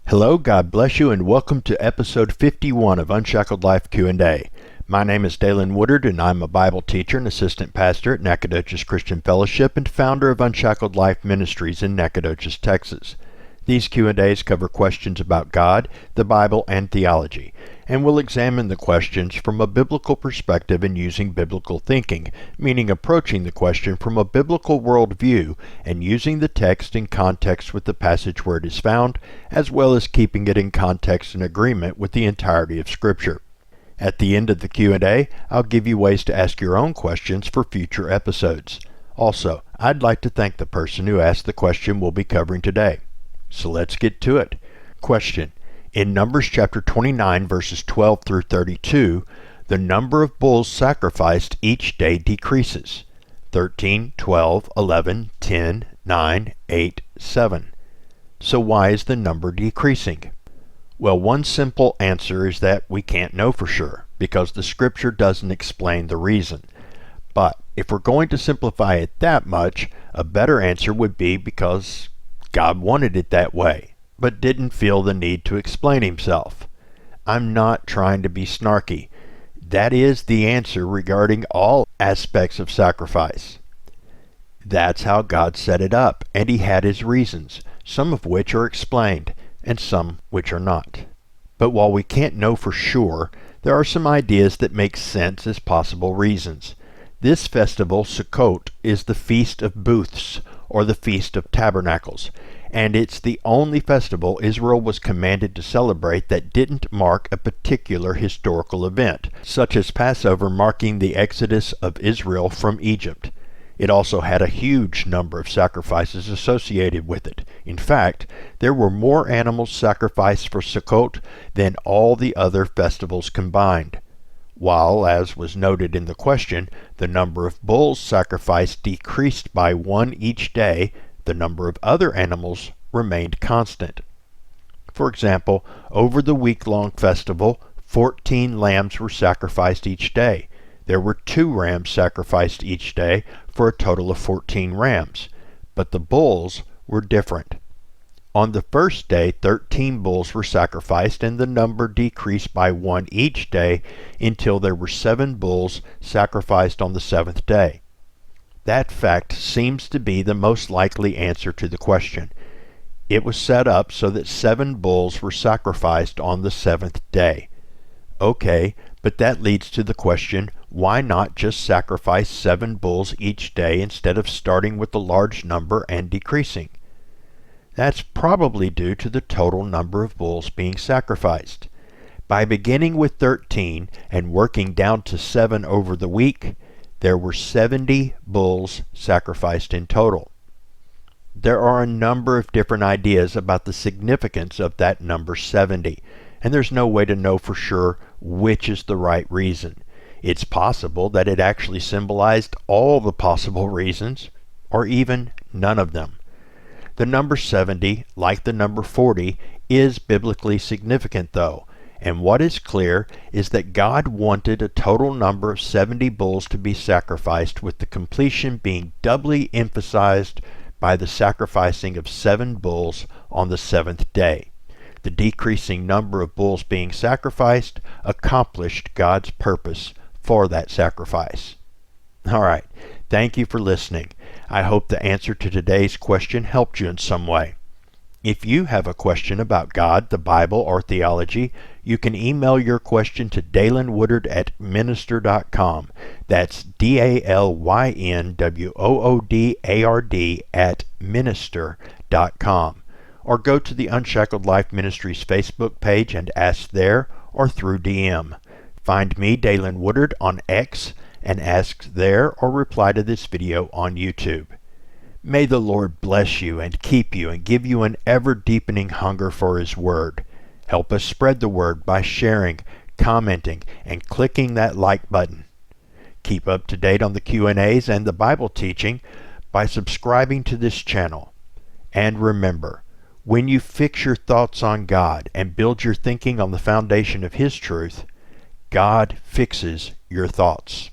Hello, God bless you, and welcome to episode 51 of Unshackled Life Q&A. My name is Dalen Woodard, and I'm a Bible teacher and assistant pastor at Nacogdoches Christian Fellowship and founder of Unshackled Life Ministries in Nacogdoches, Texas. These Q&As cover questions about God, the Bible, and theology, and we'll examine the questions from a biblical perspective and using biblical thinking, meaning approaching the question from a biblical worldview and using the text in context with the passage where it is found, as well as keeping it in context and agreement with the entirety of Scripture. At the end of the Q&A, I'll give you ways to ask your own questions for future episodes. Also, I'd like to thank the person who asked the question we'll be covering today. So let's get to it. Question. In Numbers chapter 29, verses 12 through 32, the number of bulls sacrificed each day decreases. 13, 12, 11, 10, 9, 8, 7. So why is the number decreasing? Well, one simple answer is that we can't know for sure, because the Scripture doesn't explain the reason. But if we're going to simplify it that much, a better answer would be because God wanted it that way, but didn't feel the need to explain himself. I'm not trying to be snarky. That is the answer regarding all aspects of sacrifice. That's how God set it up, and he had his reasons, some of which are explained, and some which are not. But while we can't know for sure, there are some ideas that make sense as possible reasons. This festival, Sukkot, is the Feast of Booths, or the Feast of Tabernacles, and it's the only festival Israel was commanded to celebrate that didn't mark a particular historical event, such as Passover marking the exodus of Israel from Egypt. It also had a huge number of sacrifices associated with it. In fact, there were more animals sacrificed for Sukkot than all the other festivals combined. While, as was noted in the question, the number of bulls sacrificed decreased by one each day, the number of other animals remained constant. For example, over the week-long festival, 14 lambs were sacrificed each day. There were 2 rams sacrificed each day for a total of 14 rams, but the bulls were different. On the first day, 13 bulls were sacrificed, and the number decreased by 1 each day until there were 7 bulls sacrificed on the 7th day. That fact seems to be the most likely answer to the question. It was set up so that 7 bulls were sacrificed on the 7th day. Okay, but that leads to the question, why not just sacrifice 7 bulls each day instead of starting with a large number and decreasing? That's probably due to the total number of bulls being sacrificed. By beginning with 13 and working down to 7 over the week, there were 70 bulls sacrificed in total. There are a number of different ideas about the significance of that number 70, and there's no way to know for sure which is the right reason. It's possible that it actually symbolized all the possible reasons, or even none of them. The number 70, like the number 40, is biblically significant though, and what is clear is that God wanted a total number of 70 bulls to be sacrificed, with the completion being doubly emphasized by the sacrificing of 7 bulls on the 7th day. The decreasing number of bulls being sacrificed accomplished God's purpose for that sacrifice. All right, thank you for listening. I hope the answer to today's question helped you in some way. If you have a question about God, the Bible, or theology, you can email your question to dalenwoodard@minister.com. That's DALYNWOODARD@minister.com. Or go to the Unshackled Life Ministries Facebook page and ask there or through DM. Find me, Dalen Woodard, on X and ask there, or reply to this video on YouTube. May the Lord bless you and keep you and give you an ever-deepening hunger for His Word. Help us spread the Word by sharing, commenting, and clicking that like button. Keep up to date on the Q&As and the Bible teaching by subscribing to this channel. And remember, when you fix your thoughts on God and build your thinking on the foundation of His truth, God fixes your thoughts.